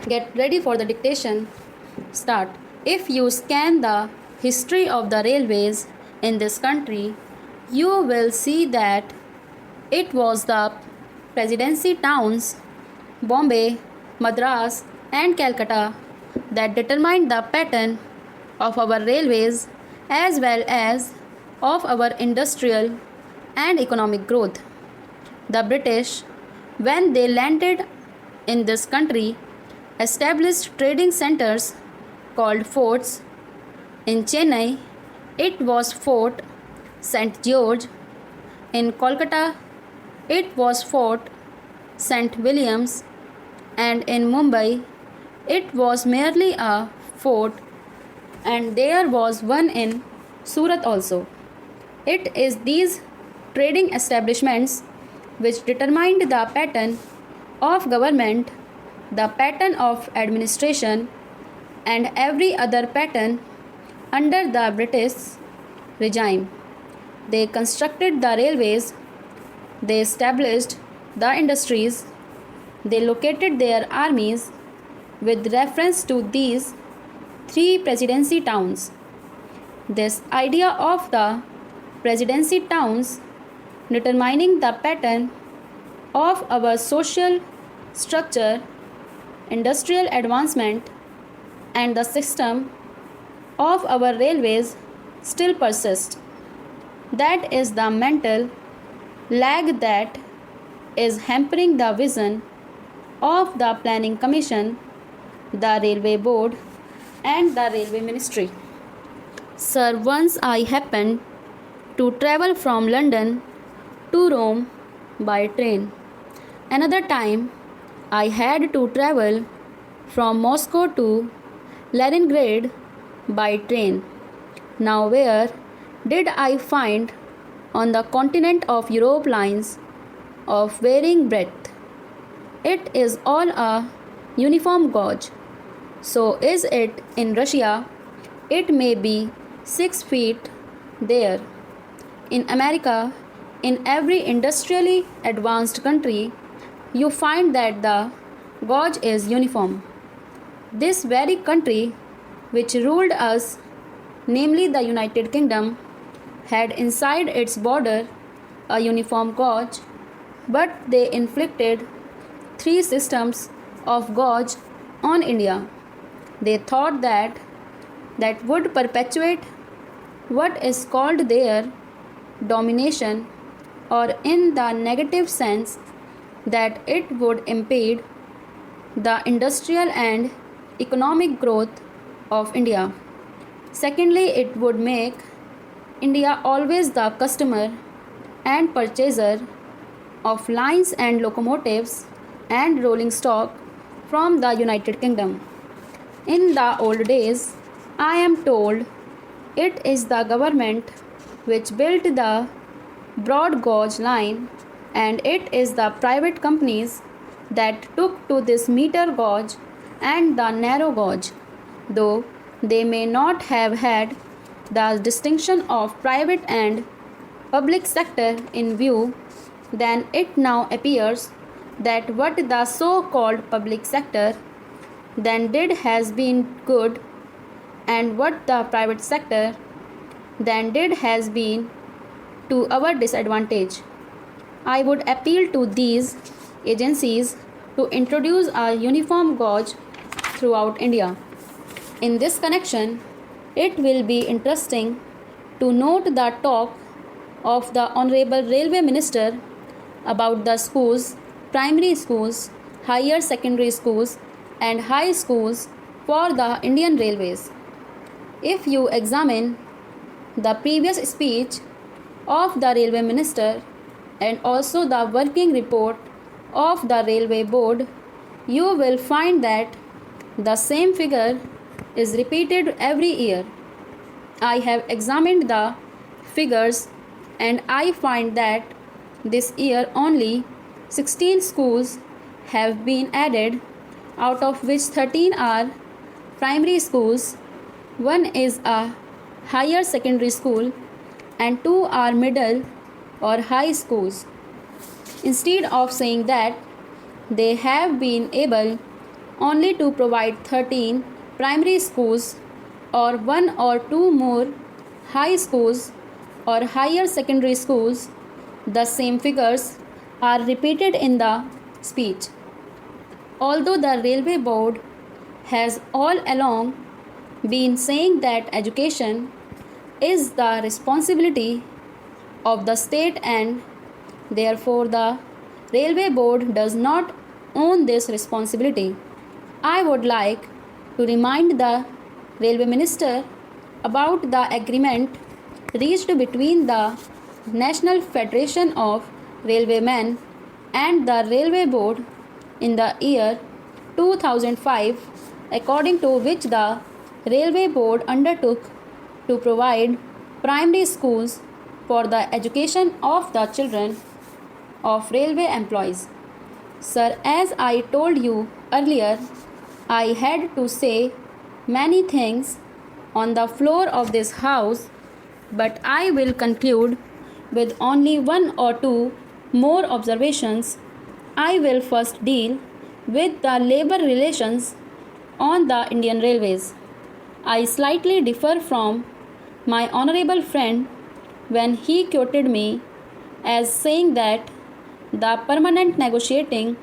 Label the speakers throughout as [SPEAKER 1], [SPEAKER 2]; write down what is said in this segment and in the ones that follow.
[SPEAKER 1] Get ready for the dictation. Start. If you scan the history of the railways in this country, you will see that it was the presidency towns, Bombay, Madras, and Calcutta, that determined the pattern of our railways as well as of our industrial and economic growth. The British, when they landed in this country, established trading centers called forts. In Chennai, it was Fort St. George. In Kolkata, it was Fort St. Williams. And in Mumbai, it was merely a fort, and there was one in Surat also. It is these trading establishments which determined the pattern of government, the pattern of administration, and every other pattern under the British regime. They constructed the railways, they established the industries, they located their armies with reference to these three presidency towns. This idea of the presidency towns determining the pattern of our social structure, industrial advancement, and the system of our railways still persists. That is the mental lag that is hampering the vision of the Planning Commission, the Railway Board, and the Railway Ministry. Sir, once I happened to travel from London to Rome by train. Another time, I had to travel from Moscow to Leningrad by train. Now, where did I find on the continent of Europe lines of varying breadth? It is all a uniform gauge. So is it in Russia? It may be 6 feet there. In America, in every industrially advanced country, you find that the gauge is uniform. This very country which ruled us, namely the United Kingdom, had inside its border a uniform gauge, but they inflicted 3 systems of gauge on India. They thought that would perpetuate what is called their domination, or in the negative sense, that it would impede the industrial and economic growth of India. Secondly, it would make India always the customer and purchaser of lines and locomotives and rolling stock from the United Kingdom. In the old days, I am told it is the government which built the broad gauge line, and it is the private companies that took to this meter gauge and the narrow gauge. Though they may not have had the distinction of private and public sector in view, then it now appears that what the so-called public sector then did has been good, and what the private sector then did has been to our disadvantage. I would appeal to these agencies to introduce a uniform gauge throughout India. In this connection, it will be interesting to note the talk of the Honorable Railway Minister about the schools, primary schools, higher secondary schools, and high schools for the Indian Railways. If you examine the previous speech of the Railway Minister and also the working report of the Railway Board, you will find that the same figure is repeated every year. I have examined the figures and I find that this year only 16 schools have been added, out of which 13 are primary schools, 1 is a higher secondary school, and 2 are middle or high schools. Instead of saying that they have been able only to provide 13 primary schools or one or two more high schools or higher secondary schools. The same figures are repeated in the speech. Although the Railway Board has all along been saying that education is the responsibility of the state and therefore the Railway Board does not own this responsibility, I would like to remind the Railway Minister about the agreement reached between the National Federation of Railwaymen and the Railway Board in the year 2005, according to which the Railway Board undertook to provide primary schools for the education of the children of railway employees. Sir, as I told you earlier, I had to say many things on the floor of this house, but I will conclude with only one or two more observations. I will first deal with the labor relations on the Indian Railways. I slightly differ from my honorable friend when he quoted me as saying that the permanent negotiating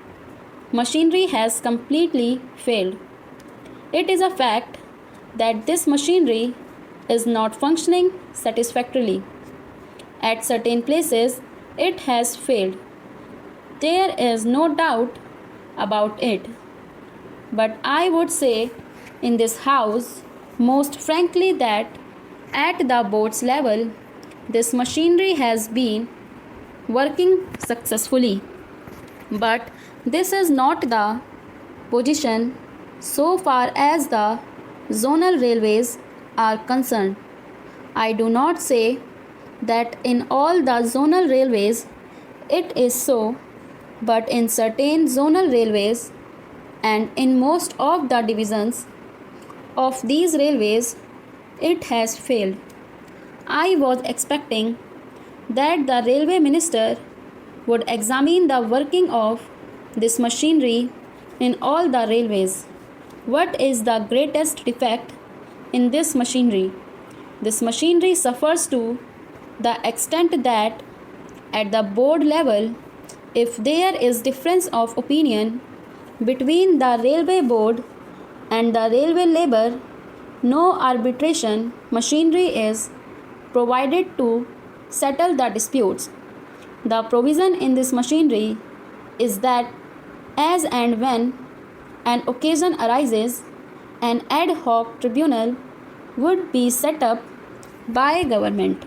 [SPEAKER 1] machinery has completely failed. It is a fact that this machinery is not functioning satisfactorily. At certain places, it has failed. There is no doubt about it. But I would say in this house, most frankly, that at the board's level, this machinery has been working successfully. But this is not the position so far as the zonal railways are concerned. I do not say that in all the zonal railways it is so, but in certain zonal railways and in most of the divisions of these railways it has failed. I was expecting that the railway minister would examine the working of this machinery in all the railways. What is the greatest defect in this machinery? This machinery suffers to the extent that at the board level, if there is difference of opinion between the railway board and the railway labor, no arbitration machinery is provided to settle the disputes. The provision in this machinery is that as and when an occasion arises, an ad hoc tribunal would be set up by government.